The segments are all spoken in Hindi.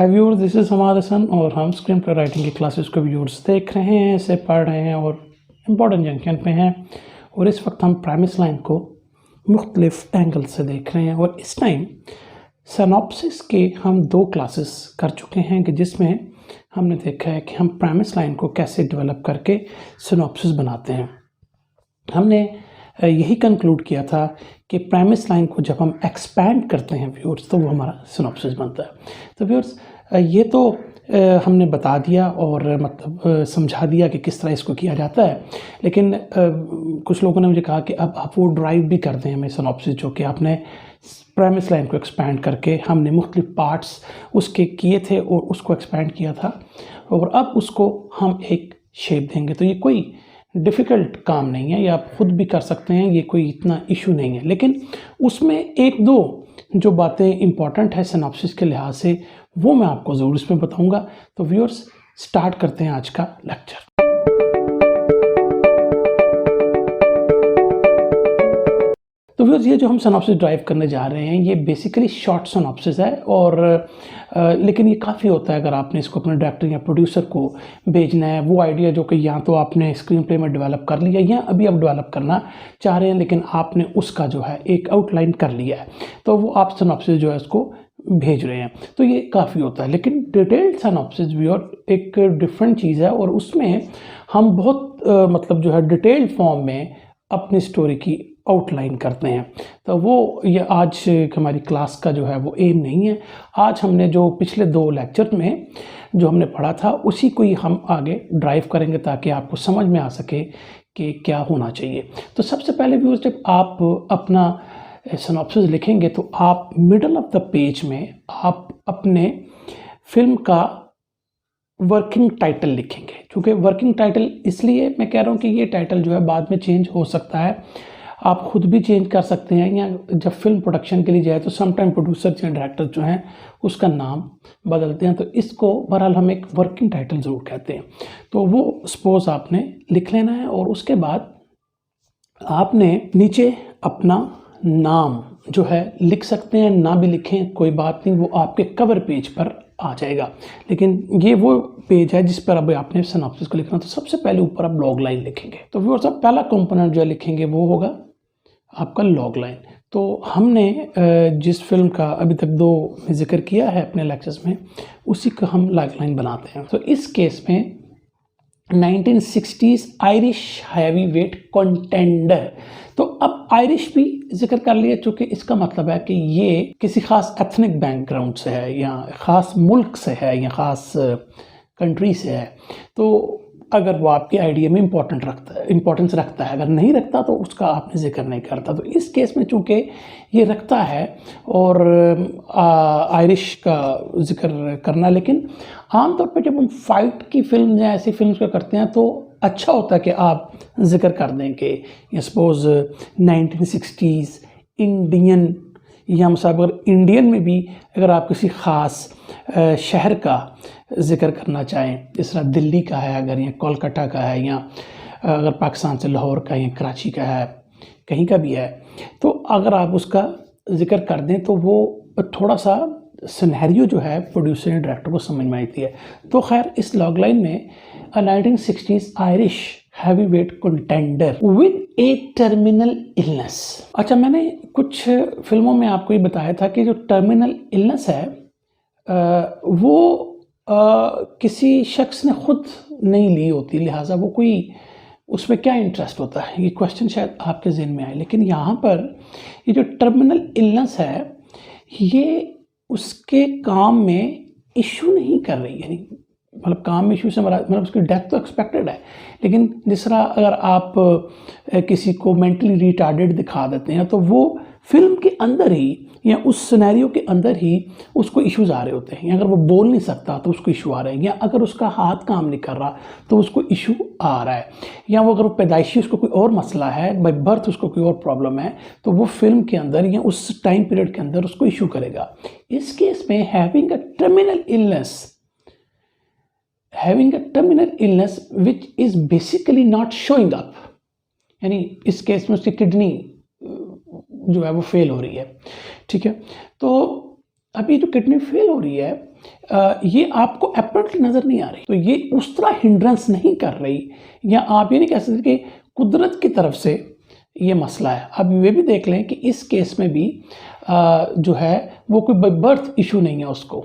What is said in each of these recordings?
Hi viewers, this is Hamad Hasan और हम स्क्रीन प्ले राइटिंग की क्लासेस को व्यूअर्स देख रहे हैं, इसे पढ़ रहे हैं और इम्पॉर्टेंट जंक्शन पे हैं। और इस वक्त हम प्राइमस लाइन को मुख्तलिफ एंगल से देख रहे हैं और इस टाइम सिनॉप्सिस के हम 2 क्लासेस कर चुके हैं कि जिसमें हमने देखा है कि हम प्राइमस लाइन को कैसे डेवलप करके सिनॉप्सिस बनाते हैं। हमने यही कंक्लूड किया था कि प्राइमस लाइन को जब हम एक्सपैंड करते हैं व्यूअर्स तो वो हमारा सिनॉप्सिस बनता है। तो व्यूअर्स ये तो हमने बता दिया और मतलब समझा दिया कि किस तरह इसको किया जाता है, लेकिन कुछ लोगों ने मुझे कहा कि अब आप वो ड्राइव भी कर दें हमें सिनॉप्सिस, जो कि आपने प्राइमस लाइन को एक्सपैंड करके हमने मुख्तलिफ पार्ट्स उसके किए थे और उसको एक्सपैंड किया था और अब उसको हम एक शेप देंगे। तो ये कोई डिफ़िकल्ट काम नहीं है, ये आप ख़ुद भी कर सकते हैं, ये कोई इतना इशू नहीं है। लेकिन उसमें 1-2 जो बातें इम्पॉर्टेंट है सिनॉप्सिस के लिहाज से वो मैं आपको ज़रूर इसमें बताऊंगा। तो व्यूअर्स स्टार्ट करते हैं आज का लेक्चर। तो व्यूअर्स ये जो हम सिनॉप्सिस ड्राइव करने जा रहे हैं ये बेसिकली शॉर्ट सिनॉप्सिस है और लेकिन ये काफ़ी होता है अगर आपने इसको अपने डायरेक्टर या प्रोड्यूसर को भेजना है। वो आइडिया जो कि या तो आपने स्क्रीन प्ले में डेवलप कर लिया या अभी आप डेवलप करना चाह रहे हैं लेकिन आपने उसका जो है एक आउटलाइन कर लिया है, तो वो आप सिनॉप्सिस जो है उसको भेज रहे हैं। तो ये काफ़ी होता है, लेकिन डिटेल्ड सिनॉप्सिस भी और एक डिफरेंट चीज़ है और उसमें हम बहुत मतलब जो है डिटेल्ड फॉर्म में अपनी स्टोरी की आउटलाइन करते हैं। तो वो ये आज हमारी क्लास का जो है वो एम नहीं है। आज हमने जो पिछले 2 लेक्चर में जो हमने पढ़ा था उसी को ही हम आगे ड्राइव करेंगे ताकि आपको समझ में आ सके कि क्या होना चाहिए। तो सबसे पहले व्यूअर्स जब आप अपना सिनॉप्सिस लिखेंगे तो आप मिडल ऑफ द पेज में आप अपने फिल्म का वर्किंग टाइटल लिखेंगे। क्योंकि वर्किंग टाइटल इसलिए मैं कह रहा हूँ कि ये टाइटल जो है बाद में चेंज हो सकता है, आप ख़ुद भी चेंज कर सकते हैं या जब फिल्म प्रोडक्शन के लिए जाए तो समटाइम प्रोड्यूसर या डायरेक्टर जो हैं उसका नाम बदलते हैं। तो इसको बहरहाल हम एक वर्किंग टाइटल ज़रूर कहते हैं। तो वो सपोज़ आपने लिख लेना है और उसके बाद आपने नीचे अपना नाम जो है लिख सकते हैं, ना भी लिखें कोई बात नहीं, वो आपके कवर पेज पर आ जाएगा। लेकिन ये वो पेज है जिस पर अब आपने सिनॉप्सिस को लिखना। तो सबसे पहले ऊपर आप लॉग लाइन लिखेंगे। तो व्यूअर्स अब पहला कंपोनेंट जो लिखेंगे वो होगा आपका लॉग लाइन। तो हमने जिस फिल्म का अभी तक 2 जिक्र किया है अपने लेक्चर्स में उसी का हम लॉग लाइन बनाते हैं। तो इस केस में 1960s Irish heavy weight contender. तो अब आयरिश भी जिक्र कर लिया चूँकि इसका मतलब है कि ये किसी ख़ास एथनिक बैकग्राउंड से है या ख़ास मुल्क से है या ख़ास कंट्री से है। तो अगर वो आपके आइडिया में इम्पोर्टेंस रखता है, अगर नहीं रखता तो उसका आपने जिक्र नहीं करता। तो इस केस में चूँकि ये रखता है और आयरिश का जिक्र करना, लेकिन आमतौर पे जब हम फाइट की फिल्म या ऐसी फिल्म को करते हैं तो अच्छा होता है कि आप जिक्र कर दें कि सपोज़ 1960s इंडियन या मतलब अगर इंडियन में भी अगर आप किसी ख़ास शहर का जिक्र करना चाहें, जिस तरह दिल्ली का है अगर या कोलकाता का है या अगर पाकिस्तान से लाहौर का या कराची का है, कहीं का भी है, तो अगर आप उसका जिक्र कर दें तो वो थोड़ा सा सिनेरियो जो है प्रोड्यूसर या डायरेक्टर को समझ में आती है। तो खैर इस लॉग लाइन में 1960s Irish heavy weight contender with A terminal illness. अच्छा, मैंने कुछ फिल्मों में आपको ये बताया था कि जो टर्मिनल इलनेस है वो किसी शख्स ने खुद नहीं ली होती, लिहाजा वो कोई उसमें क्या इंटरेस्ट होता है, ये क्वेश्चन शायद आपके ज़हन में आए। लेकिन यहाँ पर ये जो टर्मिनल इलनेस है ये उसके काम में इशू नहीं कर रही, यानी मतलब काम में इशू से मतलब उसकी डेथ तो एक्सपेक्टेड है, लेकिन जिस तरह अगर आप किसी को मेंटली रिटार्डेड दिखा देते हैं तो वो फिल्म के अंदर ही या उस सिनेरियो के अंदर ही उसको इश्यूज़ आ रहे होते हैं। या अगर वो बोल नहीं सकता तो उसको इशू आ रहे हैं, या अगर उसका हाथ काम नहीं कर रहा तो उसको इशू आ रहा है, या वो अगर पैदाइशी उसको कोई और मसला है, बाय बर्थ उसको कोई और प्रॉब्लम है तो वो फिल्म के अंदर या उस टाइम पीरियड के अंदर उसको इशू करेगा। इस केस में having a terminal illness which is basically not showing up, यानी इस केस में उसकी किडनी जो है वो फेल हो रही है। ठीक है, तो अब ये जो किडनी फेल हो रही है ये आपको अपरेंटली नज़र नहीं आ रही, तो ये उस तरह हिंड्रेंस नहीं कर रही, या आप ये नहीं कह सकते कि कुदरत की तरफ से ये मसला है। अब ये भी देख लें कि इस केस में भी जो है वो कोई बाय बर्थ इशू नहीं है, उसको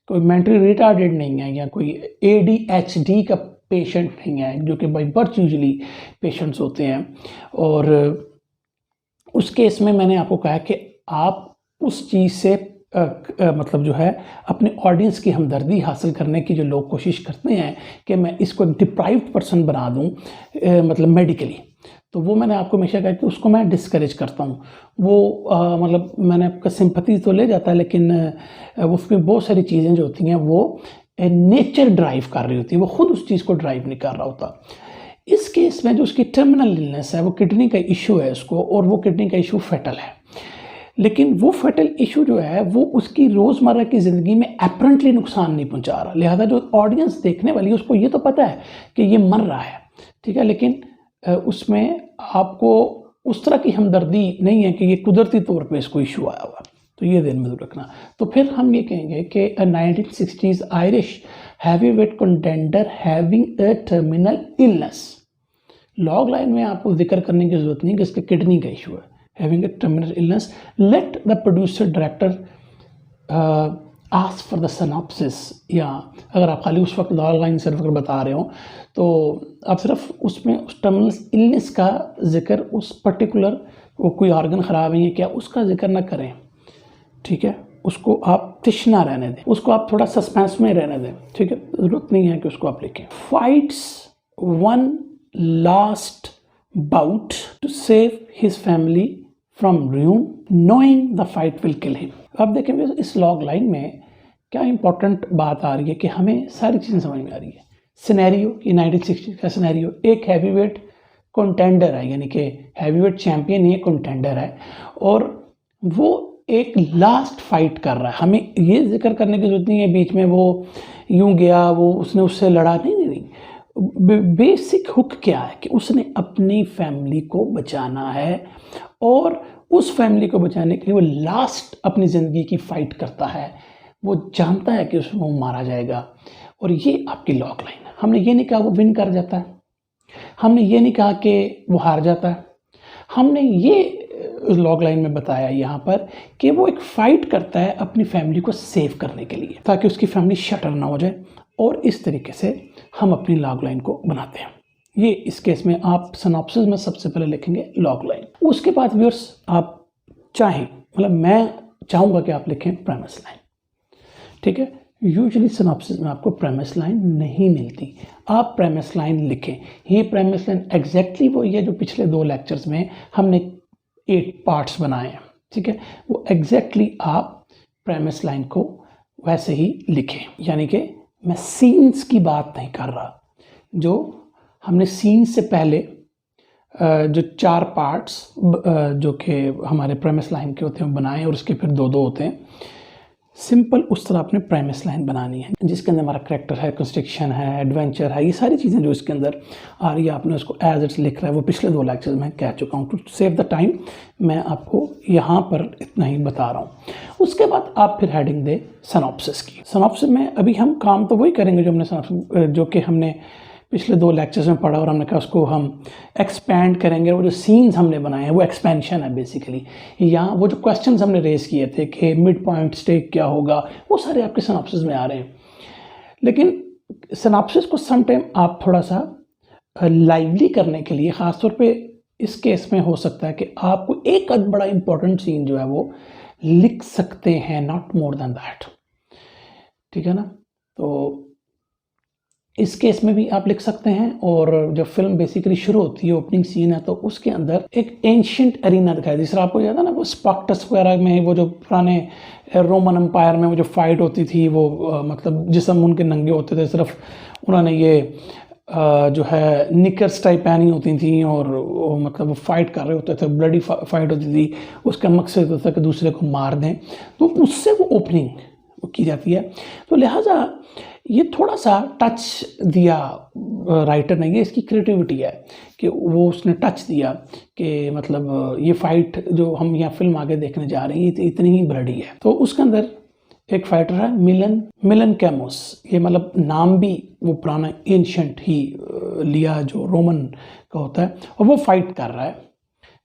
कोई मेंटली रिटार्डेड नहीं है, या कोई ADHD का पेशेंट नहीं है, जो कि बाय बर्थ यूजुअली पेशेंट्स होते हैं। और उस केस में मैंने आपको कहा कि आप उस चीज़ से मतलब जो है अपने ऑडियंस की हमदर्दी हासिल करने की जो लोग कोशिश करते हैं कि मैं इसको एक डिप्राइव्ड पर्सन बना दूं मतलब मेडिकली, तो वो मैंने आपको हमेशा कहा कि उसको मैं डिस्करेज करता हूँ। वो मतलब मैंने आपका सिंपैथी तो ले जाता है, लेकिन उसमें बहुत सारी चीज़ें जो होती हैं वो नेचर ड्राइव कर रही होती है, वो खुद उस चीज़ को ड्राइव नहीं कर रहा होता। इस केस में जो उसकी टर्मिनल इलनेस है, वो किडनी का इशू है उसको, और वो किडनी का इशू फेटल है, लेकिन वो फेटल इशू जो है वो उसकी रोज़मर्रा की ज़िंदगी में अपरेंटली नुकसान नहीं पहुंचा रहा। लिहाजा जो ऑडियंस देखने वाली है उसको ये तो पता है कि ये मर रहा है, ठीक है, लेकिन उसमें आपको उस तरह की हमदर्दी नहीं है कि ये कुदरती तौर पे इसको इशू आया हुआ, तो ये ध्यान में रखना। तो फिर हम ये कहेंगे कि 1960s Irish heavyweight contender having a terminal illness. Log line में आपको जिक्र करने की जरूरत नहीं कि इसका किडनी का इशू है, having a terminal illness. Let the producer director ask for the synopsis, या अगर आप खाली उस वक्त लॉग लाइन सिर्फ अगर बता रहे हो तो आप सिर्फ उसमें उस टर्मिनल इलनेस का जिक्र, उस पर्टिकुलर वो कोई ऑर्गन ख़राब है या क्या, उसका जिक्र ना करें, ठीक है, उसको आप तिश्ना रहने दें, उसको आप थोड़ा सस्पेंस में रहने दें, ठीक है, ज़रूरत नहीं है कि उसको आप लिखें। Fights one last bout to save his family from ruin knowing the fight will kill him. अब देखें इस लॉग लाइन में क्या इंपॉर्टेंट बात आ रही है कि हमें सारी चीज़ें समझ में आ रही है। सिनेरियो, ये 1960 का सिनेरियो, एक हैवीवेट कंटेंडर है, यानी कि हैवीवेट चैंपियन ही कंटेंडर है, और वो एक लास्ट फाइट कर रहा है। हमें ये जिक्र करने की जरूरत नहीं है बीच में वो यूं गया, वो उसने उससे लड़ा, नहीं। बेसिक हुक क्या है कि उसने अपनी फैमिली को बचाना है, और उस फैमिली को बचाने के लिए वो लास्ट अपनी ज़िंदगी की फ़ाइट करता है। वो जानता है कि उसको मारा जाएगा, और ये आपकी लॉग लाइन है। हमने ये नहीं कहा वो विन कर जाता है, हमने ये नहीं कहा कि वो हार जाता है, हमने ये लॉग लाइन में बताया यहाँ पर कि वो एक फ़ाइट करता है अपनी फैमिली को सेव करने के लिए, ताकि उसकी फैमिली शटर ना हो जाए, और इस तरीके से हम अपनी लॉग लाइन को बनाते हैं। ये इस केस में आप सिनॉप्सिस में सबसे पहले लिखेंगे लॉग लाइन। उसके बाद व्यूअर्स आप चाहें, मतलब मैं चाहूँगा कि आप लिखें प्रेमिस लाइन, ठीक है। यूजुअली सिनॉप्सिस में आपको प्रेमिस लाइन नहीं मिलती, आप प्रेमिस लाइन लिखें। ये प्रेमिस लाइन एग्जैक्टली वो ये जो पिछले 2 लेक्चर्स में हमने 8 पार्ट्स बनाए हैं, ठीक है, वो एग्जैक्टली आप प्रेमिस लाइन को वैसे ही लिखें। यानी कि मैं सीन्स की बात नहीं कर रहा, जो हमने सीन से पहले जो 4 पार्ट्स जो कि हमारे प्रेमिस लाइन के होते हैं बनाए, और उसके फिर 2-2 होते हैं। सिंपल उस तरह आपने प्रेमिस लाइन बनानी है, जिसके अंदर हमारा करैक्टर है, कंस्ट्रक्शन है, एडवेंचर है, ये सारी चीज़ें जो इसके अंदर आ रही है, आपने उसको एज इट्स लिख रहा है। वो पिछले 2 लेक्चर्स में कह चुका हूँ, टू सेव द टाइम मैं आपको यहाँ पर इतना ही बता रहा हूँ। उसके बाद आप फिर हेडिंग दे सिनॉप्सिस की। सिनॉप्सिस में अभी हम काम तो वही करेंगे जो हमने सिनॉप्सिस जो कि हमने पिछले 2 लेक्चर्स में पढ़ा, और हमने कहा उसको हम एक्सपैंड करेंगे। वो जो सीन्स हमने बनाए हैं वो एक्सपेंशन है बेसिकली, या वो जो क्वेश्चंस हमने रेज किए थे कि मिड पॉइंट स्टेक क्या होगा, वो सारे आपके सिनॉप्सिस में आ रहे हैं। लेकिन सिनॉप्सिस को सम टाइम आप थोड़ा सा लाइवली करने के लिए, ख़ासतौर पे इस केस में हो सकता है कि आपको एक अद बड़ा इंपॉर्टेंट सीन जो है वो लिख सकते हैं, नॉट मोर देन दैट, ठीक है ना। तो इस केस में भी आप लिख सकते हैं। और जब फिल्म बेसिकली शुरू होती है, ओपनिंग सीन है, तो उसके अंदर एक एंशिएंट एरिना दिखाई, जिस तरह आपको याद है ना वो स्पार्टस वगैरह में, वो जो पुराने रोमन एम्पायर में वो जो फाइट होती थी, वो मतलब जिस्म उनके नंगे होते थे, सिर्फ उन्होंने ये जो है निकर्स टाइप पहनी होती थी, और वो मतलब वो फाइट कर रहे होते थे, ब्लडी फाइट होती थी, उसका मकसद होता था कि दूसरे को मार दें, तो उससे वो ओपनिंग की जाती है। तो लिहाजा ये थोड़ा सा टच दिया राइटर ने, ये इसकी क्रिएटिविटी है कि वो उसने टच दिया कि मतलब ये फाइट जो हम यहाँ फिल्म आगे देखने जा रहे हैं इतनी ही ब्लडी है। तो उसके अंदर एक फाइटर है मिलन कैमोस, ये मतलब नाम भी वो पुराना एंशिएंट ही लिया जो रोमन का होता है, और वो फाइट कर रहा है,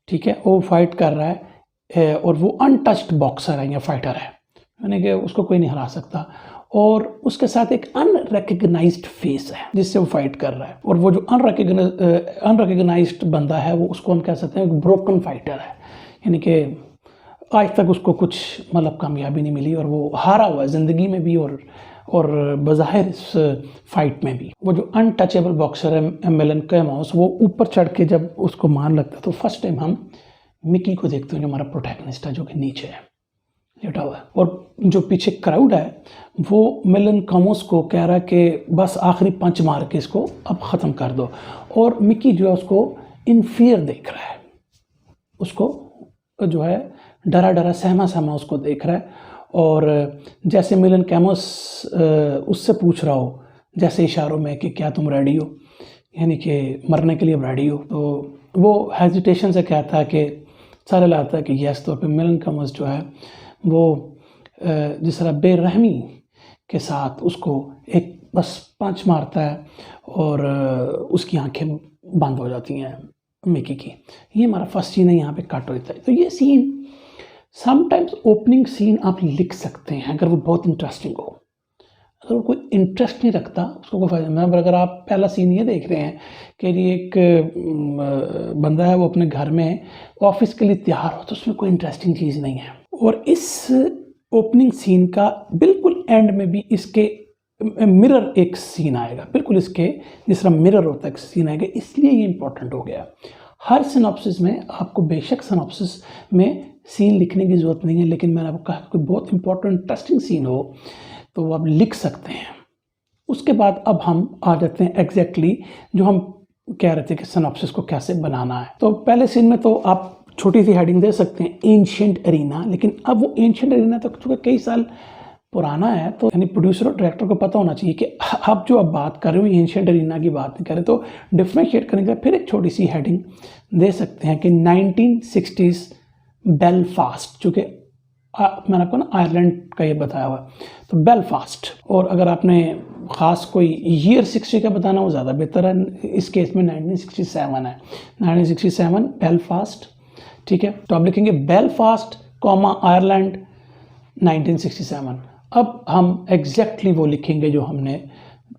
ठीक है, वो फाइट कर रहा है और वो अनटच्ड बॉक्सर है या फाइटर है, यानी कि उसको कोई नहीं हरा सकता, और उसके साथ एक अनरिकग्नाइज्ड फेस है जिससे वो फाइट कर रहा है, और वो जो अनरिकग्नाइज्ड बंदा है वो उसको हम कह सकते हैं एक ब्रोकन फाइटर है, यानी कि आज तक उसको कुछ मतलब कामयाबी नहीं मिली और वो हारा हुआ है ज़िंदगी में भी और बज़ाहिर इस फाइट में भी। वो जो अनटचेबल बॉक्सर है मिलन कैमोस, वो ऊपर चढ़ के जब उसको मार लगता है तो फर्स्ट टाइम हम मिकी को देखते हैं जो हमारा प्रोटैगनिस्ट है, जो कि नीचे है लेटा हुआ है, और जो पीछे क्राउड है वो मिलन कैमोस को कह रहा है कि बस आखिरी पंच मार के इसको अब ख़त्म कर दो, और मिकी जो है उसको इन फियर देख रहा है, उसको जो है डरा डरा सहमा सहमा उसको देख रहा है, और जैसे मिलन कैमोस उससे पूछ रहा हो जैसे इशारों में कि क्या तुम रेडी हो, यानी कि मरने के लिए रेडी हो, तो वो हेजिटेशन से कहता है कि सारे लाता है कि यस, तो फिर मिलन कैमोस जो है वो जिस तरह बेरहमी के साथ उसको एक बस पंच मारता है और उसकी आंखें बंद हो जाती हैं मिकी की। ये हमारा फर्स्ट सीन है, यहाँ पे कट होता है। तो ये सीन समटाइम्स ओपनिंग सीन आप लिख सकते हैं अगर वो बहुत इंटरेस्टिंग हो, अगर वो कोई इंटरेस्ट नहीं रखता उसको कोई फायदा नहीं। अगर आप पहला सीन ये देख रहे हैं कि ये एक बंदा है वो अपने घर में ऑफिस के लिए तैयार हो, तो उसमें कोई इंटरेस्टिंग चीज़ नहीं है, और इस ओपनिंग सीन का बिल्कुल एंड में भी इसके मिरर एक सीन आएगा, बिल्कुल इसके जिस तरह मिरर होता है एक सीन आएगा, इसलिए ये इंपॉर्टेंट हो गया। हर सिनॉप्सिस में आपको बेशक सिनॉप्सिस में सीन लिखने की ज़रूरत नहीं है, लेकिन मैंने आपको कहा कोई बहुत इंपॉर्टेंट इंटरेस्टिंग सीन हो तो वो आप लिख सकते हैं। उसके बाद अब हम आ जाते हैं एग्जैक्टली जो हम कह रहे थे कि सिनॉप्सिस को कैसे बनाना है। तो पहले सीन में तो आप छोटी सी हेडिंग दे सकते हैं एंशिएंट एरिना, लेकिन अब वो एंशिएंट एरिना तो चूँकि कई साल पुराना है, तो यानी प्रोड्यूसर और डायरेक्टर को पता होना चाहिए कि आप जो अब बात कर रहे हो एंशिएंट एरिना की बात नहीं कर रहे, तो डिफ्रेंशिएट करने के लिए फिर एक छोटी सी हेडिंग दे सकते हैं कि 1960s बेलफास्ट, चूँकि मैंने आपको ना आयरलैंड का ये बताया हुआ, तो बेलफास्ट, और अगर आपने ख़ास कोई ईयर 60 का बताना हो ज़्यादा बेहतर है, इस केस में 1967 है, 1967 बेलफास्ट, ठीक है। तो आप लिखेंगे बेलफास्ट कॉमा आयरलैंड 1967। अब हम एग्जैक्टली वो लिखेंगे जो हमने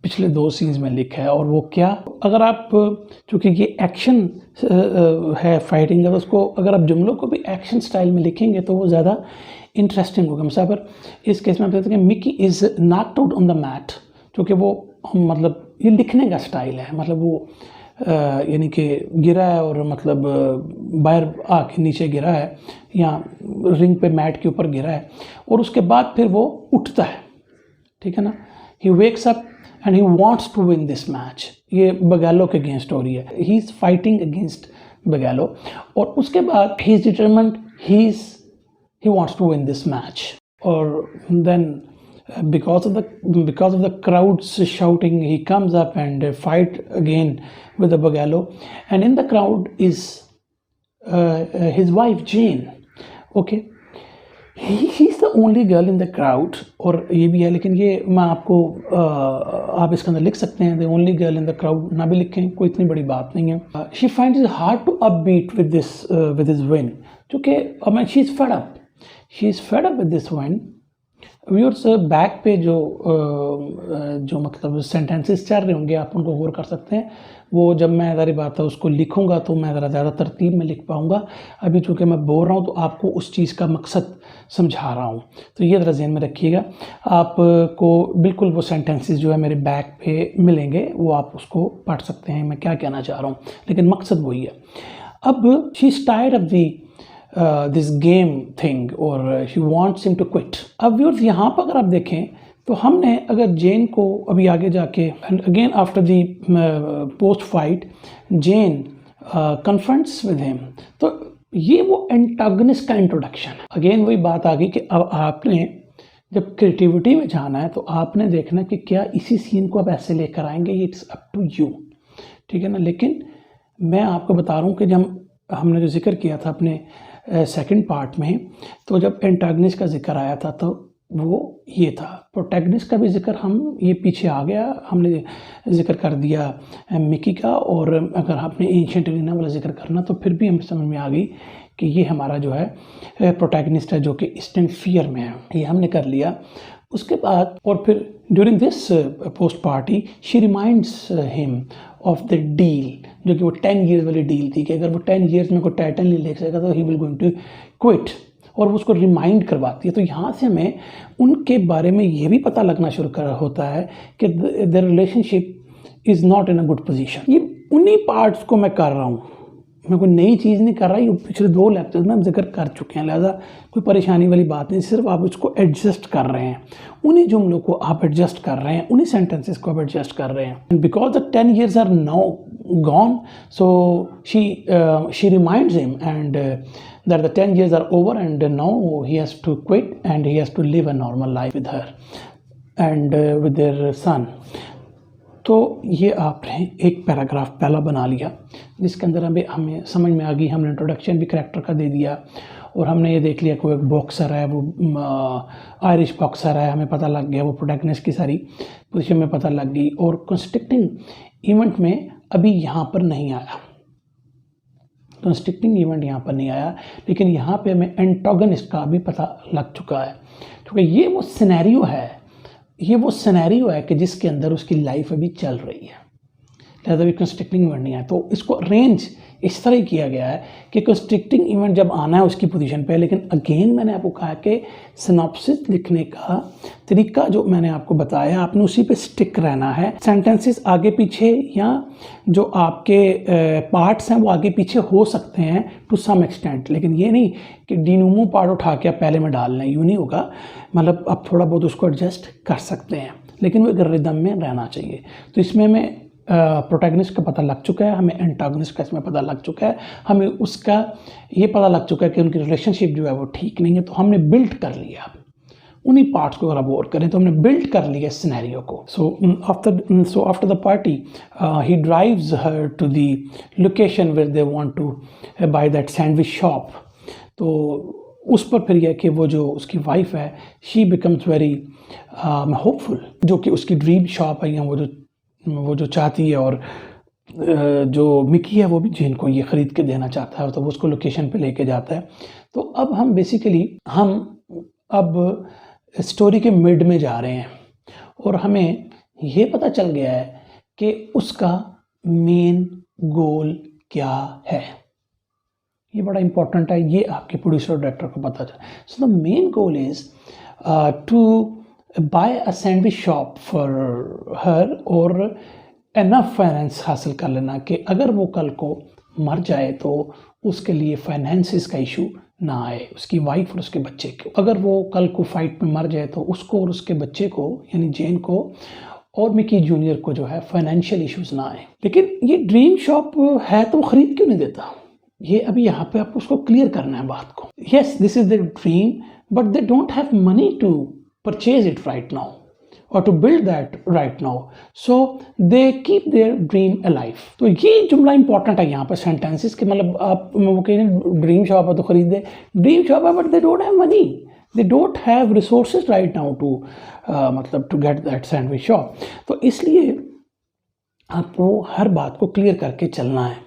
पिछले दो सीन्स में लिखा है, और वो क्या, अगर आप चूँकि ये एक्शन है फाइटिंग का, तो उसको अगर आप जुमलों को भी एक्शन स्टाइल में लिखेंगे तो वो ज़्यादा इंटरेस्टिंग होगा। मिसाल पर इस केस में आप कहते हैं कि Mickey is knocked out on the mat, क्योंकि वो मतलब ये लिखने का स्टाइल है, मतलब वो यानी कि गिरा है और मतलब बाहर आके नीचे गिरा है या रिंग पे मैट के ऊपर गिरा है, और उसके बाद फिर वो उठता है, ठीक है ना। He wakes up and he wants to win this match. ये बगैलो के अगेंस्ट हो रही है, ही इज़ फाइटिंग अगेंस्ट बगैलो, और उसके बाद he is determined, he wants to win this match, or then because of the crowds shouting, he comes up and fight again with the Bugallo, and in the crowd is his wife Jane. Okay, he's the only girl in the crowd, और ये भी है, लेकिन ये मैं आपको आप इसके अंदर लिख सकते हैं the only girl in the crowd, ना भी लिखें, कोई इतनी बड़ी बात नहीं है। she finds it hard to upbeat with his win, क्योंकि she is fed up, she is fed up with this one. Viewers back पे जो मतलब सेंटेंसेस चल रहे होंगे आप उनको गौर कर सकते हैं, वो जब मैं ज़ाहिर बात है उसको लिखूंगा तो मैं ज़रा ज़्यादा तरतीब में लिख पाऊंगा। अभी चूँकि मैं बोल रहा हूँ तो आपको उस चीज़ का मकसद समझा रहा हूँ, तो ये ज़रा ज़हन में रखिएगा। आपको बिल्कुल वो सेंटेंसेस जो है मेरे बैक पे मिलेंगे, वो आप उसको पढ़ सकते हैं मैं क्या कहना चाह रहा हूँ, लेकिन मकसद वही है। अब she is tired of this game thing और she wants him to quit. अब व्यूअर्स यहाँ पर अगर आप देखें तो हमने अगर जेन को अभी आगे जाके and again after the post fight Jen confronts with him, तो ये वो एंटागनिस्ट का इंट्रोडक्शन है। अगेन वही बात आ गई कि अब आपने जब क्रिएटिविटी में जाना है तो आपने देखना कि क्या इसी सीन को आप ऐसे लेकर आएंगे, इट्स अप टू यू, ठीक है ना। लेकिन मैं आपको बता रहा हूँ कि जब हमने जो जिक्र किया था अपने सेकंड पार्ट में, तो जब एंटागनिस्ट का जिक्र आया था तो वो ये था। प्रोटैगनिस्ट का भी जिक्र हम ये पीछे आ गया, हमने जिक्र कर दिया मिकी का, और अगर आपने एंशिएंट एलिना वाला जिक्र करना तो फिर भी हमें समझ में आ गई कि ये हमारा जो है प्रोटैगनिस्ट है जो कि इंस्टेंट फियर में है, ये हमने कर लिया। उसके बाद और फिर during this post party she reminds him of the deal, जो कि वो 10 ईयर्स वाली डील थी कि अगर वो 10 ईयर्स में कोई टाइटल नहीं ले सकेगा तो he will going to quit, और वो उसको रिमाइंड करवाती है। तो यहाँ से हमें उनके बारे में ये भी पता लगना शुरू होता है कि the relationship is not in a good position. ये उन्हीं पार्ट्स को मैं कर रहा हूँ, मैं कोई नई चीज़ नहीं कर रहा, ये पिछले 2 लेक्चर्स में हम जिक्र कर चुके हैं, लिहाजा कोई परेशानी वाली बात नहीं, सिर्फ आप उसको एडजस्ट कर रहे हैं, उन्हीं जुमलों को आप एडजस्ट कर रहे हैं, उन्हीं सेंटेंसेस को आप एडजस्ट कर रहे हैं। Because the 10 years are now gone, so she reminds him and that the 10 years are over and now he has to quit and he has to live a normal life with her and with their son। तो ये आपने एक पैराग्राफ पहला बना लिया जिसके अंदर हमें समझ में आ गई, हमने इंट्रोडक्शन भी करैक्टर का दे दिया, और हमने ये देख लिया कोई एक बॉक्सर है, वो आयरिश बॉक्सर है, हमें पता लग गया, वो प्रोटैगनिस्ट की सारी पोजीशन में पता लग गई। और कंस्ट्रक्टिंग इवेंट में अभी यहाँ पर नहीं आया, कंस्ट्रक्टिंग इवेंट यहाँ पर नहीं आया, लेकिन यहाँ पे हमें एंटागनिस्ट का भी पता लग चुका है, क्योंकि ये वो सिनेरियो है कि जिसके अंदर उसकी लाइफ अभी चल रही है, लिहाजा भी कंस्ट्रक्टिंग इवेंट नहीं आया। तो इसको अरेंज इस तरह किया गया है कि कंस्ट्रक्टिंग इवेंट जब आना है उसकी पोजीशन पे, लेकिन अगेन मैंने आपको कहा कि सिनॉप्सिस लिखने का तरीका जो मैंने आपको बताया, आपने उसी पे स्टिक रहना है। सेंटेंसेस आगे पीछे या जो आपके पार्ट्स हैं वो आगे पीछे हो सकते हैं टू सम एक्सटेंट, लेकिन ये नहीं कि डिनोमो पार्ट उठा के आप पहले में डाल लें, यूँ नहीं होगा, मतलब आप थोड़ा बहुत उसको एडजस्ट कर सकते हैं, लेकिन वो एक रिदम में रहना चाहिए। तो इसमें हमें प्रोटैगनिस्ट का पता लग चुका है, हमें एंटागनिस्ट का इसमें पता लग चुका है, हमें उसका ये पता लग चुका है कि उनकी रिलेशनशिप जो है वो ठीक नहीं है, तो हमने बिल्ड कर लिया। उन्हीं पार्ट्स को अगर आप गौर करें तो हमने बिल्ड कर लिया सिनेरियो को। So after the party he drives her to the location where they want to buy that sandwich shop. तो उस पर फिर यह कि वो जो उसकी वाइफ है शी बिकम्स वेरी होपफुल, जो कि उसकी ड्रीम शॉप है, या वो जो चाहती है, और जो मिकी है वो भी जेन को ये ख़रीद के देना चाहता है, तो वो उसको लोकेशन पे लेके जाता है। तो अब हम बेसिकली अब स्टोरी के मिड में जा रहे हैं, और हमें ये पता चल गया है कि उसका मेन गोल क्या है। ये बड़ा इंपॉर्टेंट है, ये आपके प्रोड्यूसर और डायरेक्टर को पता चले। So the main goal is to buy a sandwich shop for her, और एनफ फाइनेंस हासिल कर लेना कि अगर वो कल को मर जाए तो उसके लिए फाइनेंसिस का इशू ना आए, उसकी वाइफ और उसके बच्चे को। अगर वो कल को फाइट में मर जाए तो उसको और उसके बच्चे को, यानी जेन को और मिकी जूनियर को जो है फाइनेंशियल इश्यूज ना आए। लेकिन ये ड्रीम शॉप है तो वो खरीद क्यों नहीं देता, ये अभी यहाँ पे आपको उसको क्लियर करना है बात को। Yes, this is the dream, but they don't have money to purchase it right now or to build that right now, so they keep their dream alive। तो ये जुमला इंपॉर्टेंट है यहाँ पर सेंटेंसेस के, मतलब आप वो कहें ड्रीम शॉप है तो खरीदे, ड्रीम शॉप है but they don't have money, they don't have resources right now to मतलब to get that sandwich shop. तो इसलिए आपको हर बात को क्लियर करके चलना है,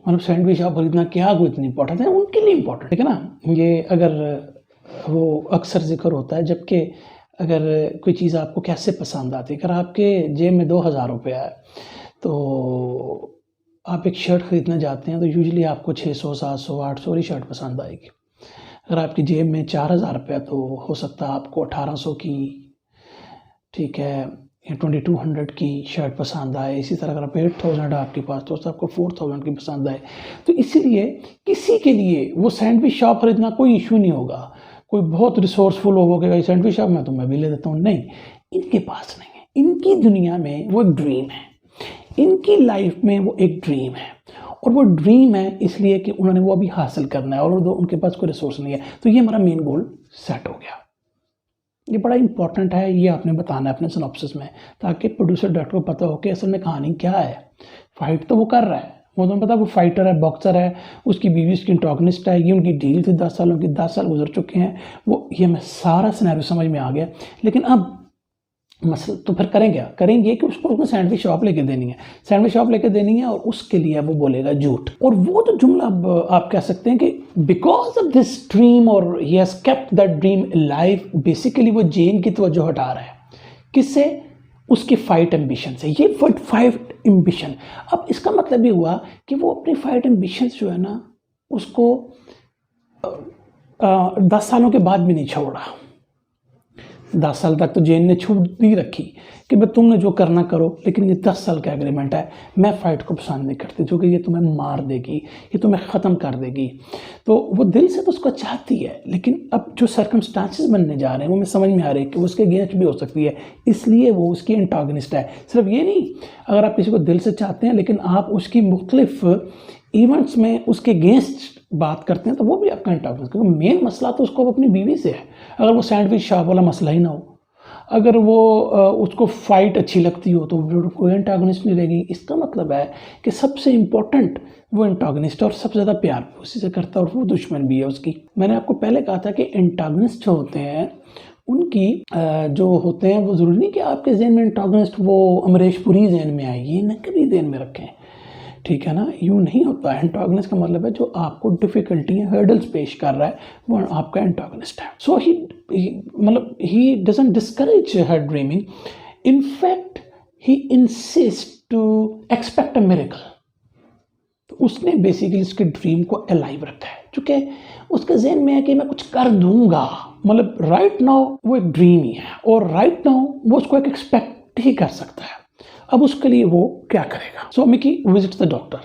मतलब सैंडविच शॉप खरीदना क्या कोई इतनी इंपॉर्टेंट है, उनके लिए इंपॉर्टेंट है ना। ये अगर वो अक्सर जिक्र होता है, जबकि अगर कोई चीज़ आपको कैसे पसंद आती है, अगर आपके जेब में 2000 रुपया है तो आप एक शर्ट ख़रीदने जाते हैं तो यूजुअली आपको 600, 700, 800 वाली शर्ट पसंद आएगी। अगर आपकी जेब में 4000 रुपया तो हो सकता है आपको 1800 की, ठीक है, या 2200 की शर्ट पसंद आए। इसी तरह अगर 8000 आपके पास तो आपको 4000 की पसंद आए। तो इसीलिए किसी के लिए वो सैंडविच शॉप खरीदना कोई इशू नहीं होगा। कोई बहुत रिसोर्सफुल हो गया सैंडविच शॉप में तो मैं भी ले देता हूँ, नहीं, इनके पास नहीं है। इनकी दुनिया में वो एक ड्रीम है, इनकी लाइफ में वो एक ड्रीम है, और वो ड्रीम है इसलिए कि उन्होंने वो अभी हासिल करना है, और उनके पास कोई रिसोर्स नहीं है। तो ये हमारा मेन गोल सेट हो गया। ये बड़ा इंपॉर्टेंट है, ये आपने बताना है अपने सिनॉप्सिस में, ताकि प्रोड्यूसर डायरेक्टर को पता हो कि असल में कहानी क्या है। फाइट तो वो कर रहा है, वो तुम्हें पता, वो फाइटर है, बॉक्सर है, उसकी बीवी उसकी एंटागनिस्ट है, ये उनकी डील थी 10 सालों की, 10 साल गुजर चुके हैं, वो ये मैं सारा सिनेरियो समझ में आ गया। लेकिन अब मसला तो फिर करेंगे कि उसको सैंडविच शॉप लेके देनी है, सैंडविच शॉप लेके देनी है, और उसके लिए वो बोलेगा झूठ। और वो तो जुमला आप कह सकते हैं कि बिकॉज ऑफ दिस ड्रीम और he has kept that dream life, basically वो जेन की तवज्जो हटा रहा है। किससे? उसके फाइट एम्बिशन से। ये फाइट एम्बिशन, अब इसका मतलब ये हुआ कि वो अपनी फाइट एम्बिशन जो है ना, उसको 10 सालों के बाद भी नहीं छोड़ा। 10 साल तक तो जेन ने छूट दी रखी कि भाई तुमने जो करना करो, लेकिन ये 10 साल का एग्रीमेंट है, मैं फ़ाइट को पसंद नहीं करती, जो कि ये तुम्हें मार देगी, ये तुम्हें ख़त्म कर देगी। तो वो दिल से तो उसको चाहती है, लेकिन अब जो सर्कमस्टांसेस बनने जा रहे हैं वो मैं समझ में आ रही है कि वो उसके अगेंस्ट भी हो सकती है, इसलिए वो उसकी एंटागनिस्ट है। सिर्फ ये नहीं, अगर आप किसी को दिल से चाहते हैं लेकिन आप उसकी मुख्तलिफ इवेंट्स में उसके अगेंस्ट बात करते हैं, तो वो भी आपका एंटागनिस्ट, क्योंकि मेन मसला तो उसको अपनी बीवी से है। अगर वो सैंडविच शॉप वाला मसला ही ना हो, अगर वो उसको फाइट अच्छी लगती हो, तो कोई एंटागनिस्ट नहीं रहेगी। इसका मतलब है कि सबसे इम्पोर्टेंट वो एंटागनिस्ट है, और सबसे ज़्यादा प्यार उसी से करता है, और वो दुश्मन भी है उसकी। मैंने आपको पहले कहा था कि एंटागनिस्ट जो होते हैं उनकी जो होते हैं, वो ज़रूरी नहीं कि आपके जहन में एंटागनिस्ट वो अमरीश पुरी जहन में आए, ये न कभी जहन में रखें, ठीक है ना। यूँ नहीं होता। एंटागनिस्ट का मतलब है जो आपको डिफ़िकल्टियाँ, हर्डल्स पेश कर रहा है, वो आपका एंटागनिस्ट है। So he doesn't discourage her dreaming, in fact he insist to expect a miracle. तो उसने बेसिकली उसके ड्रीम को अलाइव रखा है, चूँकि उसके जहन में है कि मैं कुछ कर दूंगा। मतलब राइट नाउ वो एक ड्रीम ही है, और राइट नाउ वो उसको एक एक्सपेक्ट ही कर सकता है। अब उसके लिए वो क्या करेगा? So Mickey visits the doctor,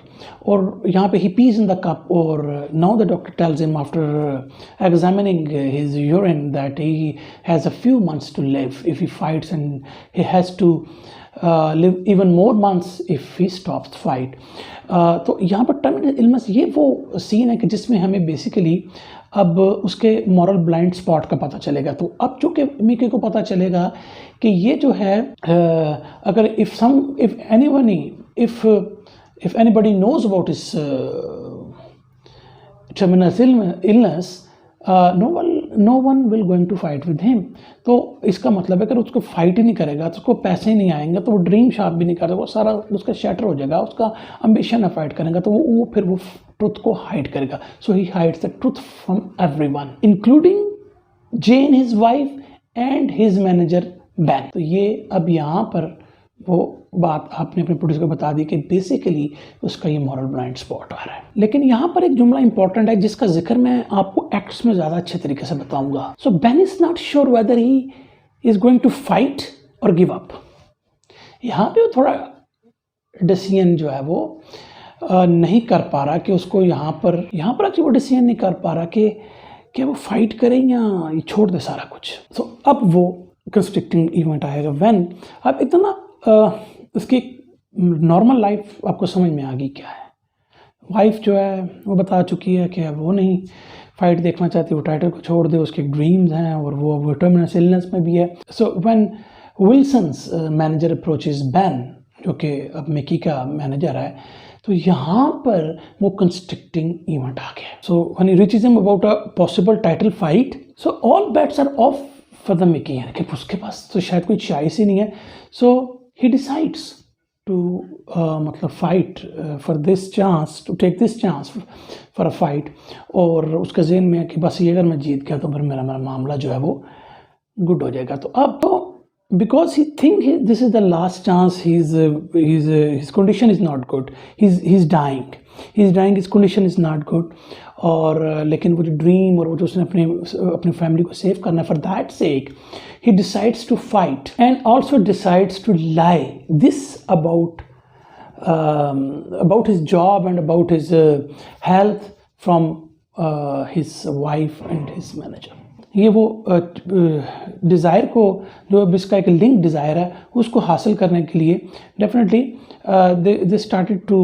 और यहाँ पे he pees in the cup, और now the doctor tells him after examining his urine that he has a few months to live if he fights, and he has to live even more months if he stops fight. तो यहाँ पर टर्मिनल इलनेस, ये वो सीन है कि जिसमें हमें बेसिकली अब उसके मॉरल ब्लाइंड स्पॉट का पता चलेगा। तो अब चूँकि मिकी को पता चलेगा कि ये जो है, अगर if anybody knows about his terminal illness, no one will going to fight with him. तो इसका मतलब है अगर उसको फाइट ही नहीं करेगा, तो उसको पैसे नहीं आएंगे, तो वो ड्रीम शार्प भी नहीं करेगा, वो सारा उसका शैटर हो जाएगा, उसका एम्बिशन है फाइट करेगा, तो वो फिर वो ट्रुथ को हाइड करेगा। So he hides the truth from everyone including Jane his wife and his manager Ben. तो ये अब यहाँ पर वो बात आपने अपने प्रोड्यूसर को बता दी कि बेसिकली उसका ये मॉरल ब्लाइंड स्पॉट आ रहा है। लेकिन यहाँ पर एक जुमला इंपॉर्टेंट है जिसका जिक्र मैं आपको एक्ट्स में ज़्यादा अच्छे तरीके से बताऊंगा। So Ben is not sure whether he is going to fight और गिव अप। यहाँ पे वो थोड़ा डिसीजन जो है वो नहीं कर पा रहा कि उसको यहाँ पर एक्चुअली वो डिसीजन नहीं कर पा रहा कि वो फाइट करें या ये छोड़ दे सारा कुछ। तो अब वो कंस्ट्रक्टिंग इवेंट आएगा व्हेन अब एकदम ना उसकी नॉर्मल लाइफ आपको समझ में आ गई क्या है। वाइफ जो है वो बता चुकी है कि वो नहीं फाइट देखना चाहती, वो टाइटल को छोड़ दे, उसके ड्रीम्स हैं और वो टर्मिनल इलनेस में भी है। So when Wilson's manager approaches ban, जो कि अब मिकी का मैनेजर है, तो यहाँ पर वो कंस्ट्रक्टिंग इवेंट आ गया। So when he reaches him about a possible title fight, so all bets are off for the Mickey, यानी कि उसके पास तो शायद कोई चॉइस ही नहीं है। सो he decides to मतलब fight for this chance, to take this chance for a fight, और उसके ज़हन में है कि बस ये अगर मैं जीत गया तो फिर मेरा मामला जो है वो गुड हो जाएगा। तो अब तो because he think this is the last chance, his condition is not good, he's dying, his condition is not good, और लेकिन वो जो ड्रीम और वो जो उसने अपनी फैमिली को सेव करना है, for that sake he decides to fight and also decides to lie this about his job and about his health from his wife and his manager। ये वो डिज़ायर को, जो इसका एक लिंक डिज़ायर है, उसको हासिल करने के लिए definitely they started to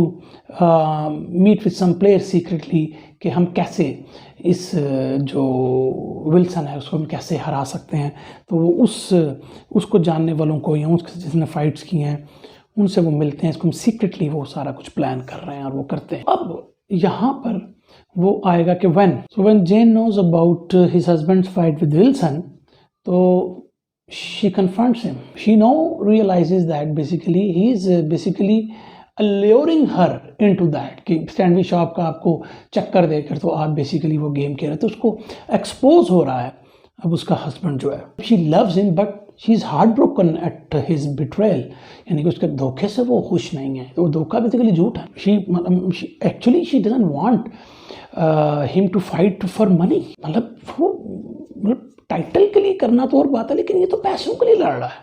meet with some player secretly कि हम कैसे इस जो विल्सन है उसको हम कैसे हरा सकते हैं। तो वो उसको जानने वालों को या उसके जिसने फ़ाइट्स की हैं उनसे वो मिलते हैं, इसको सीक्रेटली वो सारा कुछ प्लान कर रहे हैं और वो करते हैं। अब यहाँ पर वो आएगा कि when Jane knows about his husband's fight with Wilson, तो she confronts him. She now realizes that basically he is basically alluring her into that कि स्टैनली शॉप का आपको चक्कर देकर तो आप बेसिकली वो गेम खेल रहे, तो उसको एक्सपोज हो रहा है अब उसका हस्बैंड जो है। She loves him but she is heart broken at his betrayal, यानी कि उसके धोखे से वो खुश नहीं है, तो वो धोखा बेसिकली झूठ है। She actually she doesn't want him to fight for money, मतलब वो टाइटल के लिए करना तो और बात है, लेकिन ये तो पैसों के लिए लड़ रहा है,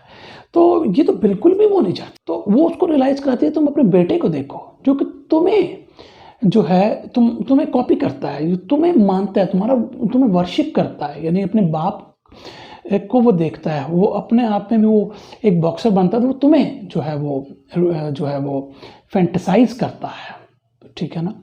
तो ये तो बिल्कुल भी वो नहीं चाहती। तो वो उसको रियलाइज़ कराती है तुम अपने बेटे को देखो जो कि तुम्हें जो है तुम्हें कॉपी करता है, तुम्हें मानता है, तुम्हें वर्शिप करता है, यानी अपने बाप को वो देखता है, वो अपने आप में भी वो एक बॉक्सर बनता है, तो वो तुम्हें जो है वो फैंटेसाइज करता है, ठीक है ना,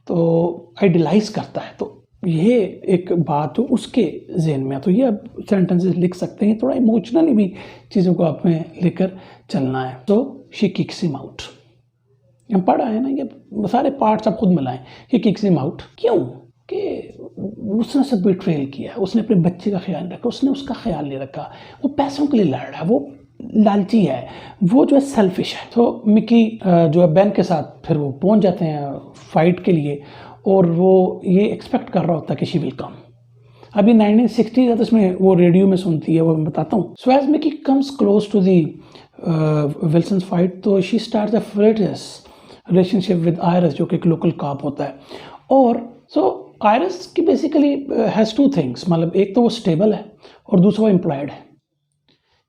तो आइडियलाइज करता है। तो ये एक बात तो उसके ज़हन में, तो ये अब सेंटेंसेस लिख सकते हैं, थोड़ा इमोशनली भी चीज़ों को आप में लेकर चलना है। तो शी किक्स हिम आउट, हम पढ़ा है ना, ये सारे पार्ट्स आप खुद मिलाएं। ही किक्स हिम आउट, क्यों कि उसने सब बिट्रेल किया, उसने अपने बच्चे का ख्याल रखा, उसने उसका ख्याल नहीं रखा, वो पैसों के लिए लड़ रहा है, वो लालची है, वो जो है सेल्फिश है। तो मिकी जो है बेन के साथ फिर वो पहुंच जाते हैं फाइट के लिए, और वो ये एक्सपेक्ट कर रहा होता है कि शी विल कम। अभी 1960 है, तो इसमें वो रेडियो में सुनती है, वो मैं बताता हूँ। So as Mickey comes close to the Wilsons fight, तो she starts a flirtatious relationship with Ayres, जो कि एक लोकल कॉप होता है। और सो आयरस की बेसिकली हैज़ टू थिंग्स, मतलब एक तो वो स्टेबल है और दूसरा वो एम्प्लॉयड है।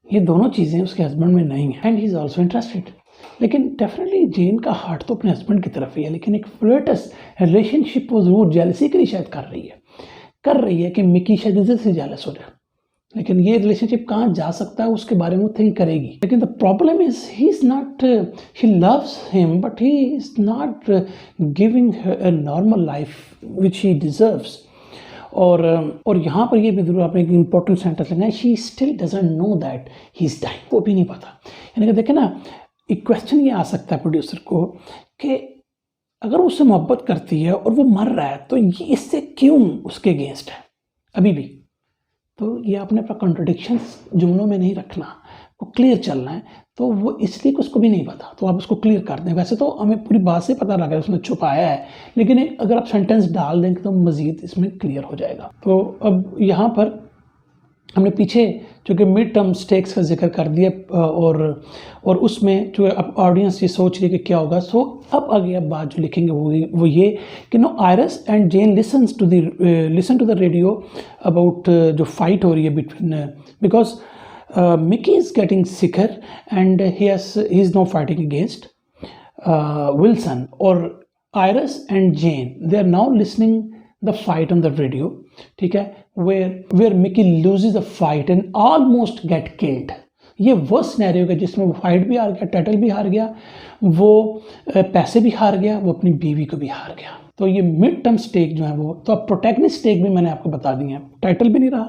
ये दोनों चीज़ें उसके हस्बैंड में नहीं है, and he is also interested. लेकिन डेफिनेटली जेन का हार्ट तो अपने हस्बैंड की तरफ ही है, लेकिन एक फ्लर्टस रिलेशनशिप वो जरूर जेलसी के लिए शायद कर रही है कि मिकी शायद इधर से जेलस हो जाए, लेकिन ये रिलेशनशिप कहाँ जा सकता है उसके बारे में थिंक करेगी। लेकिन the problem is he is not, he loves him but he is not giving a normal life which he deserves. और यहाँ पर ये भी जरूर आपने एक इंपॉर्टेंट सेंटेंस लेना है, she still doesn't know that he is dying, वो भी नहीं पता। यानी कि देखें ना, एक क्वेश्चन ये आ सकता है प्रोड्यूसर को कि अगर उससे मोहब्बत करती है और वो मर रहा है, तो ये इससे क्यों उसके अगेंस्ट है अभी भी। तो ये आपने अपना कॉन्ट्रडिक्शंस जुमलों में नहीं रखना, वो क्लियर चलना है। तो वो इसलिए कि उसको भी नहीं पता, तो आप उसको क्लियर कर दें। वैसे तो हमें पूरी बात से पता लगा है, उसने छुपाया है, लेकिन अगर आप सेंटेंस डाल देंगे तो मज़ीद इसमें क्लियर हो जाएगा। तो अब यहाँ पर हमने पीछे चूँकि मिड टर्म स्टेक्स का जिक्र कर दिया, और उसमें जो अब ऑडियंस ये सोच रही है कि क्या होगा। सो अब आगे अब बात जो लिखेंगे वो ये कि no Ayres and Jane listen to the radio about जो फाइट हो रही है between, because Mickey is getting sicker and he is no fighting against Wilson, और Ayres and Jane they are now listening the fight on the radio, ठीक है, where Mickey loses a fight and almost get killed। ये वो सिनेरियो है जिसमें वो फाइट भी हार गया, टाइटल भी हार गया, वो पैसे भी हार गया, वो अपनी बीवी को भी हार गया। तो ये मिड टर्म स्टेक जो है वो, तो अब प्रोटैगनिस्ट स्टेक भी मैंने आपको बता दी है, टाइटल भी नहीं रहा,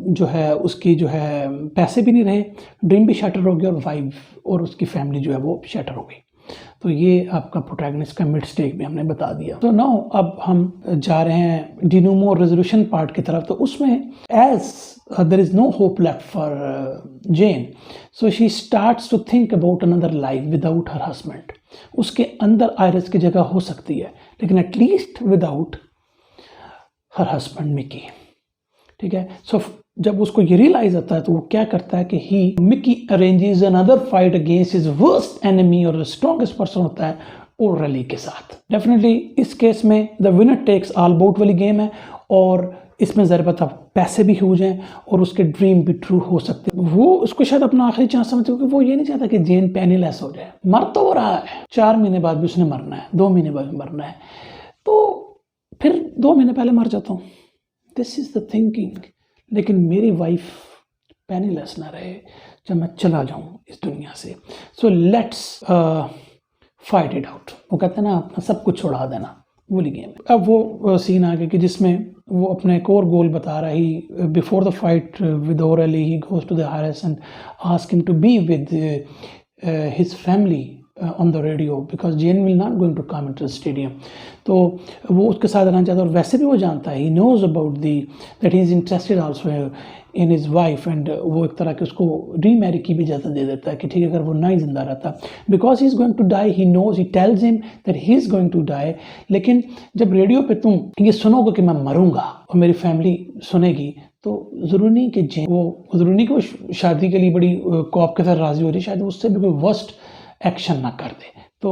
जो है उसकी जो है पैसे भी नहीं रहे, ड्रीम भी शटर हो गया, और वाइफ और उसकी फैमिली जो है वो शटर हो गई। तो ये आपका प्रोटैगनिस्ट का मिड स्टेक भी हमने बता दिया। तो नाउ अब हम जा रहे हैं डिनोमो रेजोल्यूशन पार्ट की तरफ। तो उसमें as there is no hope left for Jane, so she starts to think about another life without her husband. उसके अंदर आयरस की जगह हो सकती है, लेकिन at least without her husband Mickey, ठीक है। सो जब उसको ये रियलाइज होता है तो वो क्या करता है कि Mickey arranges another fight against his worst enemy, और स्ट्रॉन्गेस्ट पर्सन होता है ओरली के साथ। डेफिनेटली इस केस में the winner takes all boat वाली गेम है, और इसमें ज़रा पता पैसे भी हो जाएं और उसके ड्रीम भी ट्रू हो सकते हैं। वो उसको शायद अपना आखिरी चांस समझते हो कि वो ये नहीं चाहता कि जेन पेनीलेस हो जाए। मर तो हो रहा है, 4 महीने बाद भी उसने मरना है, 2 महीने बाद भी मरना है, तो फिर 2 महीने पहले मर जाता हूँ, दिस इज़ द थिंकिंग। लेकिन मेरी वाइफ पेनीलेस ना रहे जब मैं चला जाऊं इस दुनिया से। So let's fight it out. वो कहते हैं ना, अपना सब कुछ छोड़ा देना, भूल ही गए। अब वो सीन आ गया कि जिसमें वो अपना एक और गोल बता रहा है। Before the fight with O'Reilly he goes to the Harris and ask him to be with his family on the radio because Jane will not going to come into the stadium. तो वो उसके साथ रहना चाहता है और वैसे भी वो जानता है, he knows about that he is interested also in his wife and वो एक तरह के उसको रीमैरी की भी इजाज़त दे देता है कि ठीक है अगर वो ना ही जिंदा रहता, because he is going to die, he knows, he tells him that he is going to die. लेकिन जब रेडियो पे तुम ये सुनोगे कि मैं मरूंगा और मेरी फैमिली सुनेगी, तो ज़रूरी नहीं कि ज़रूरी नहीं कि वो शादी के लिए बड़ी कॉप के साथ राज़ी हो रही, शायद उससे भी कोई वर्स्ट एक्शन ना कर दे। तो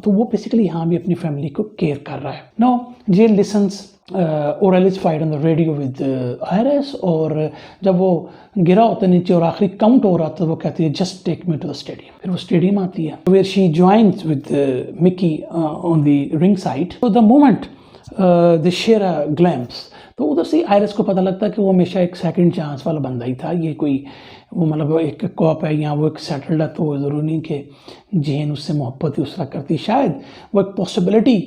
वो बेसिकली यहाँ भी अपनी फैमिली को केयर कर रहा है। नो जेन लिसन्स ओरलिस fight on the radio with Ayres, और जब वो गिरा होता है नीचे और आखिरी काउंट हो रहा था, वो कहती है just take me to the stadium. फिर वो स्टेडियम आती है where she joins with Mickey on the ring side. तो the moment they share a glance, तो उधर से आयरस को पता लगता है कि वो हमेशा एक सेकंड चांस वाला बंदा ही था। ये कोई वो मतलब एक कॉप है या वो एक सेटल्ड है, तो ज़रूरी नहीं कि जेन उससे मोहब्बत ही उसका करती। शायद वो एक पॉसिबिलिटी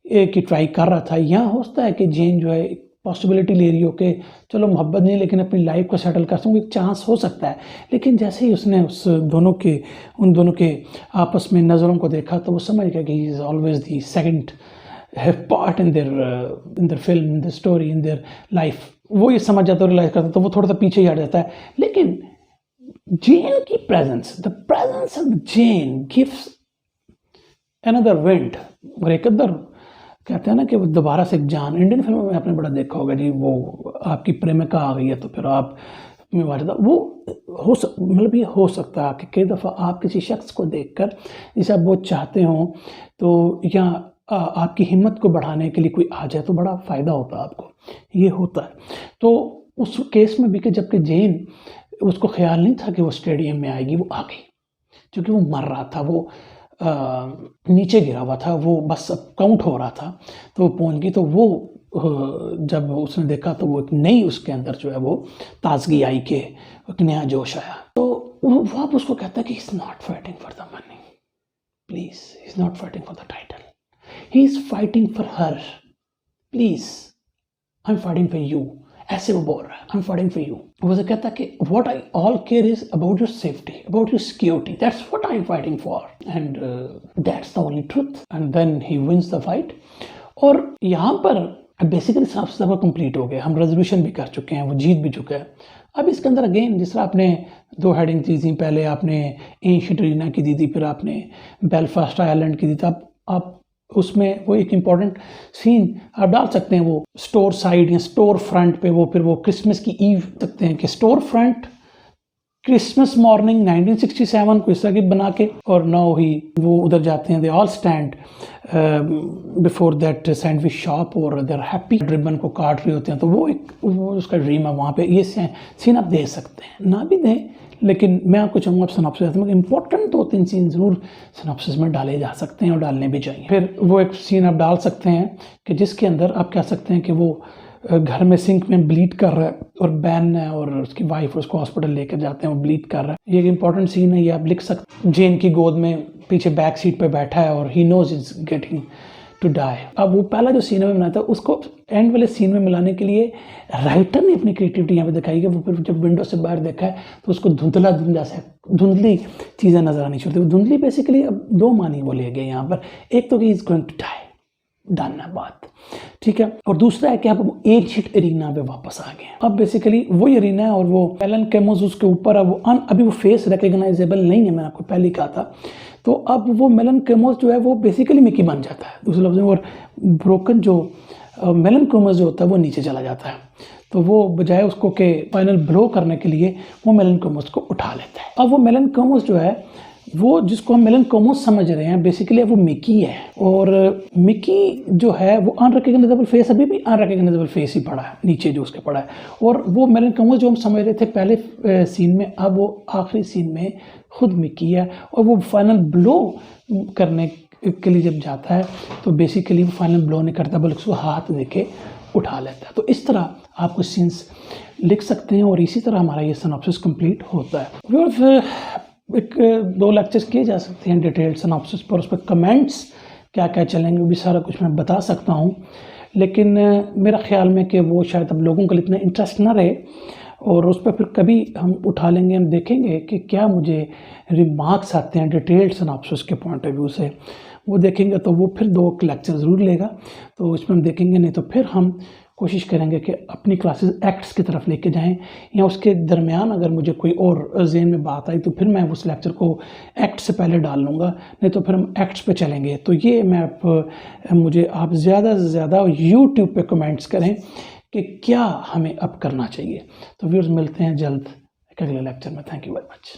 की ट्राई कर रहा था। यहाँ होता है कि जेन जो है एक पॉसिबिलिटी ले रही हो कि चलो मोहब्बत नहीं लेकिन अपनी लाइफ को सेटल कर सकूँ, एक चांस हो सकता है। लेकिन जैसे ही उसने उन दोनों के आपस में नज़रों को देखा, तो वो समझ गया कि he is always the second part in their film, in their story, in their life. वो ये समझ जाता है, रियलाइज करता है, तो वो थोड़ा सा पीछे ही हट जाता है। लेकिन जेन की presence, the presence of Jane gives another wind, और एक अदर कहते हैं ना कि वो दोबारा से एक जान। इंडियन फिल्मों में आपने बड़ा देखा होगा जी, वो आपकी प्रेमिका आ गई है तो फिर आप में वारदा वो मतलब ये हो सकता है कि कई दफ़ा आप किसी शख्स को देखकर जिसे आप बहुत चाहते हो, तो या आपकी हिम्मत को बढ़ाने के लिए कोई आ जाए तो बड़ा फ़ायदा होता है आपको, ये होता है। तो उस केस में भी कि जबकि जेन उसको ख्याल नहीं था कि वो स्टेडियम में आएगी, वो आ गई क्योंकि वो मर रहा था, वो नीचे गिरा हुआ था, वो बस अब काउंट हो रहा था, तो वो पहुंच गई। तो वो जब उसने देखा तो वो एक नई उसके अंदर जो है वो ताजगी आई, के एक नया जोश आया। तो वो आप उसको कहता है कि he is not fighting for the money, please, he is not fighting for the title, he is fighting for her, please I am fighting for you. ऐसे वो बोल रहा है, I am fighting for you. वो से कहता है कि what I all care is about your safety, about your security, that's what I am fighting for and that's the only truth. And then he wins the fight. और यहाँ पर बेसिकली साफ साफ कंप्लीट हो गया, हम रेजोल्यूशन भी कर चुके हैं, वो जीत भी चुका है। अब इसके अंदर अगेन जिस तरह आपने दो हेडिंग दी थी, पहले आपने एंशिएंट एरिना की दी थी, फिर आपने बेलफास्ट आयरलैंड की दी थी। आप उसमें वो एक इम्पॉर्टेंट सीन आप डाल सकते हैं, वो स्टोर साइड या स्टोर फ्रंट पे, वो फिर वो क्रिसमस की ईव सकते हैं कि स्टोर फ्रंट क्रिसमस मॉर्निंग 1967 को इस तरह की बना के, और नाउ ही वो उधर जाते हैं, they all stand before that sandwich shop और दे आर हैप्पी, रिबन को काट रहे होते हैं। तो वो उसका ड्रीम है वहाँ पे। ये सीन आप दे सकते हैं, ना भी दें, लेकिन मैं आपको चाहूँगा आप सिनॉप्सिस में इंपॉर्टेंट 2-3 सीन ज़रूर सिनॉप्सिस में डाले जा सकते हैं और डालने भी चाहिए। फिर वो एक सीन आप डाल सकते हैं कि जिसके अंदर आप कह सकते हैं कि वो घर में सिंक में ब्लीड कर रहा है और बैन है और उसकी वाइफ उसको हॉस्पिटल लेकर जाते हैं, वो ब्लीड कर रहा है। ये एक इंपॉर्टेंट सीन है, ये आप लिख सकते। जेन की गोद में पीछे बैक सीट पे बैठा है और he knows is getting to die. अब वो पहला जो सीन में बनाया था उसको एंड वाले सीन में मिलाने के लिए राइटर ने अपनी क्रिएटिविटी यहाँ पे दिखाई है। वो फिर जब विंडो से बाहर देखा है तो उसको धुंधली चीज़ें नजर आनी शुरू हुई। धुंधली बेसिकली अब दो मानी बोले गए यहाँ पर, एक तो कि is going to die, done है बात, ठीक है, और दूसरा है कि आप एंशिएंट एरिना पे वापस आ गए। अब बेसिकली वही एरिना है और वो एलन कैमोस उसके ऊपर है, वो अभी वो फेस रिकग्नाइजेबल नहीं है, मैंने आपको पहले कहा था। तो अब वो मेलन कैमोस जो है वो बेसिकली मिकी बन जाता है दूसरे लफ्ज़ में, और ब्रोकन जो मेलन कैमोस जो होता है वो नीचे चला जाता है। तो वो बजाय उसको के फाइनल ब्लो करने के लिए वो मेलन कैमोस को उठा लेता है। अब वो मेलन कैमोस जो है वो जिसको हम मेलन कैमोस समझ रहे हैं बेसिकली वो मिकी है, और मिकी जो है वो अनरिकग्नाइजेबल फेस, अभी भी अनरिकग्नाइजेबल फेस ही पड़ा है नीचे जो उसके पड़ा है। और वो मेलन कैमोस जो हम समझ रहे थे पहले सीन में, अब वो आखिरी सीन में खुद मिकी है, और वो फाइनल ब्लो करने के लिए जब जाता है तो बेसिकली वो फाइनल ब्लो नहीं करता बल्कि उसको हाथ देके उठा लेता है। तो इस तरह आप कुछ सीन्स लिख सकते हैं और इसी तरह हमारा ये सिनॉप्सिस कंप्लीट होता है। एक 2 लेक्चर्स किए जा सकते हैं डिटेल्ड सिनॉप्सिस पर, उस पर कमेंट्स क्या क्या चैलेंज भी सारा कुछ मैं बता सकता हूँ, लेकिन मेरा ख़्याल में कि वो शायद अब लोगों का इतना इंटरेस्ट ना रहे, और उस पर फिर कभी हम उठा लेंगे, हम देखेंगे कि क्या मुझे रिमार्क्स आते हैं डिटेल्ड सिनॉप्सिस के पॉइंट ऑफ व्यू से, वो देखेंगे तो वो फिर 2 लेक्चर ज़रूर लेगा, तो इसमें हम देखेंगे। नहीं तो फिर हम कोशिश करेंगे कि अपनी क्लासेस एक्ट्स की तरफ लेके जाएं, या उसके दरमियान अगर मुझे कोई और ज़हन में बात आई तो फिर मैं उस लेक्चर को एक्ट से पहले डाल लूँगा, नहीं तो फिर हम एक्ट्स पे चलेंगे। तो ये मुझे आप ज़्यादा से ज़्यादा यूट्यूब पे कमेंट्स करें कि क्या हमें अब करना चाहिए। तो व्यूअर्स, मिलते हैं जल्द एक अगले लेक्चर में। Thank you very much.